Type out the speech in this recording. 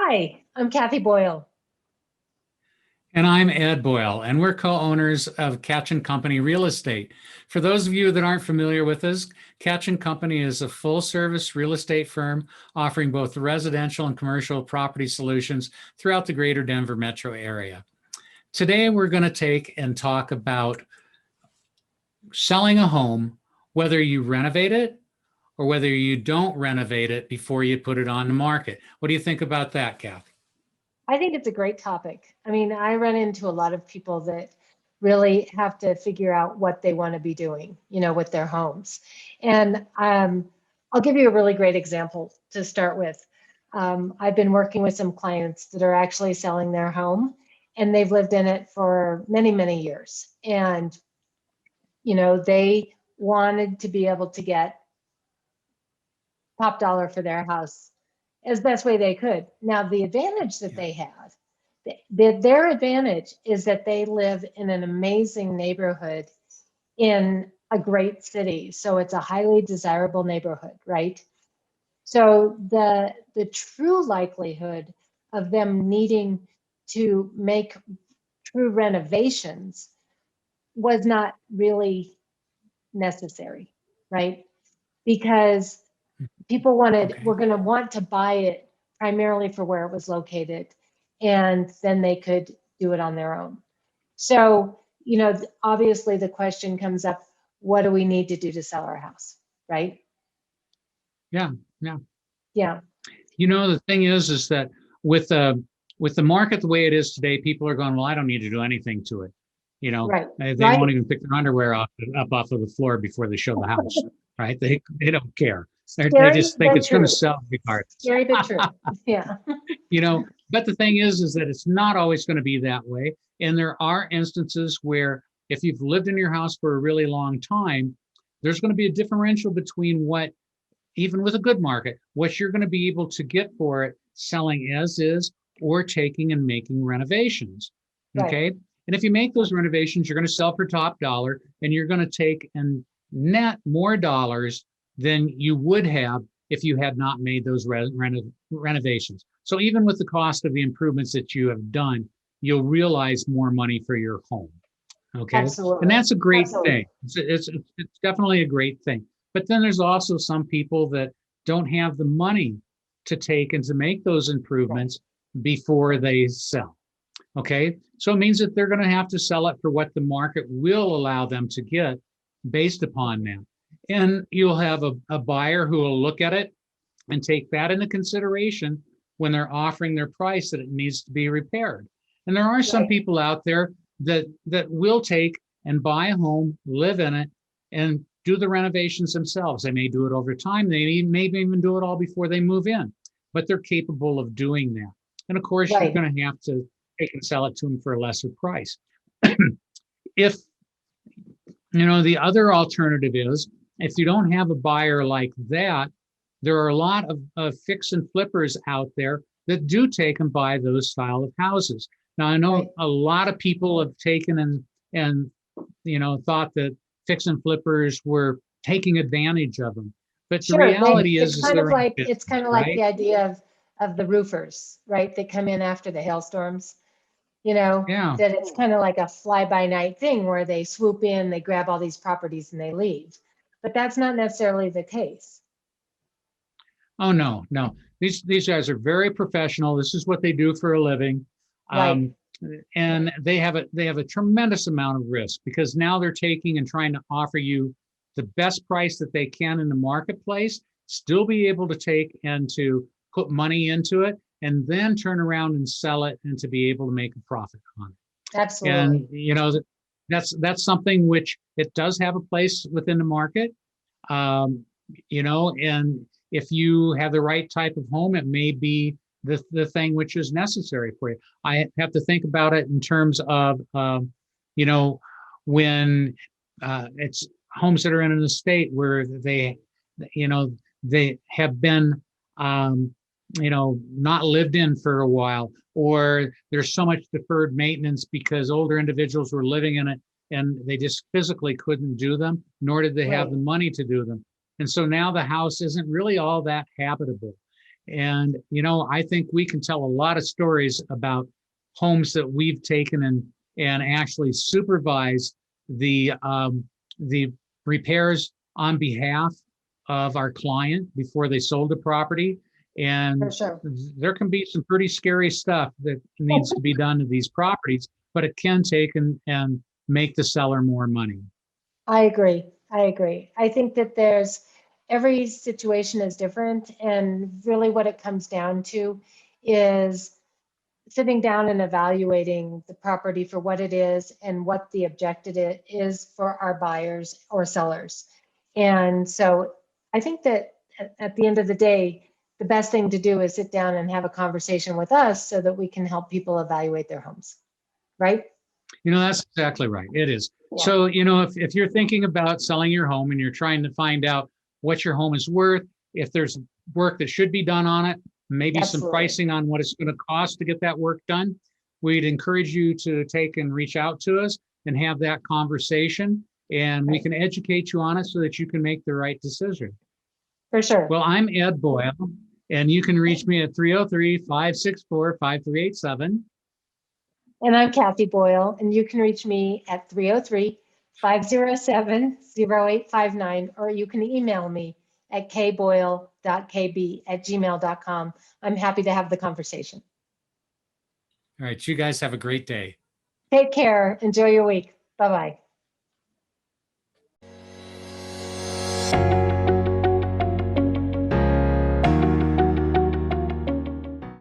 Hi, I'm Kathy Boyle. And I'm Ed Boyle, and we're co-owners of Katchen Company Real Estate. For those of you that aren't familiar with us, Katchen Company is a full-service real estate firm offering both residential and commercial property solutions throughout the greater Denver metro area. Today, we're going to take and talk about selling a home, whether you renovate it or whether you don't renovate it before you put it on the market. What do you think about that, Kathy? I think it's a great topic. I mean, I run into a lot of people that really have to figure out what they want to be doing, with their homes. And I'll give you a really great example to start with. I've been working with some clients that are actually selling their home, and they've lived in it for many, many years. And, they wanted to be able to get top dollar for their house as best way they could. Now, the advantage that Yeah. they have, their advantage is that they live in an amazing neighborhood in a great city. So it's a highly desirable neighborhood, right? So the true likelihood of them needing to make true renovations was not really necessary, right? Because people Okay. were going to want to buy it primarily for where it was located, and then they could do it on their own. So, obviously the question comes up, what do we need to do to sell our house, right? Yeah. Yeah. Yeah, The thing is that with the with the market the way it is today, people are going, well, I don't need to do anything to it. right, They right. won't even pick their underwear up off of the floor before they show the house, right? They don't care. They Scary just think but it's going to true. sell regardless. Scary but true. Yeah. But the thing is that it's not always going to be that way. And there are instances where if you've lived in your house for a really long time, there's going to be a differential between what even with a good market, what you're going to be able to get for it selling as is or taking and making renovations. Right. Okay. And if you make those renovations, you're going to sell for top dollar and you're going to take and net more dollars than you would have if you had not made those renovations. So even with the cost of the improvements that you have done, you'll realize more money for your home. Okay. And Absolutely. that's a great Absolutely. thing. It's definitely a great thing. But then there's also some people that don't have the money to take and to make those Right. improvements before they sell. Okay. So it means that they're going to have to sell it for what the market will allow them to get based upon that. And you'll have a buyer who will look at it and take that into consideration when they're offering their price that it needs to be repaired. And there are some Right. people out there that will take and buy a home, live in it, and do the renovations themselves. They may do it over time. They may even do it all before they move in, but they're capable of doing that. And of course, you're Right. going to have to take and sell it to them for a lesser price. If the other alternative is if you don't have a buyer like that, there are a lot of fix and flippers out there that do take and buy those style of houses. Now, I know Right. a lot of people have taken and thought that fix and flippers were taking advantage of them. But the Sure. reality It's is kind of they're in like it's business, kind of like right? the idea of the roofers, right? They come in after the hailstorms, you know, Yeah. that it's kind of like a fly by night thing where they swoop in, they grab all these properties and they leave. But that's not necessarily the case. Oh no, no. These guys are very professional. This is what they do for a living. Right. Um, and they have a tremendous amount of risk because now they're taking and trying to offer you the best price that they can in the marketplace, still be able to take and to put money into it, and then turn around and sell it and to be able to make a profit on it. And Absolutely. that's something which it does have a place within the market. Um, and if you have the right type of home, it may be the thing which is necessary for you. I have to think about it in terms of, you know, when it's homes that are in an estate where you know, they have been, um, not lived in for a while, or there's so much deferred maintenance because older individuals were living in it and they just physically couldn't do them, nor did they have Right. the money to do them. And so now the house isn't really all that habitable. And, I think we can tell a lot of stories about homes that we've taken and actually supervised the repairs on behalf of our client before they sold the property. For And sure. there can be some pretty scary stuff that needs to be done to these properties, but it can take and make the seller more money. I agree. I agree. I think that every situation is different. And really what it comes down to is sitting down and evaluating the property for what it is and what the objective is for our buyers or sellers. And so I think that at the end of the day, the best thing to do is sit down and have a conversation with us so that we can help people evaluate their homes, right? That's exactly right. It is. Yeah, So, if you're thinking about selling your home and you're trying to find out what your home is worth, if there's work that should be done on it, maybe some absolutely. pricing on what it's going to cost to get that work done, we'd encourage you to take and reach out to us and have that conversation. And we can educate you on it so that you can make the right decision. For sure. Well, I'm Ed Boyle, and you can reach me at 303-564-5387. And I'm Kathy Boyle, and you can reach me at 303-507-0859, or you can email me at kboyle.kb@gmail.com. I'm happy to have the conversation. All right, you guys have a great day. Take care. Enjoy your week. Bye-bye.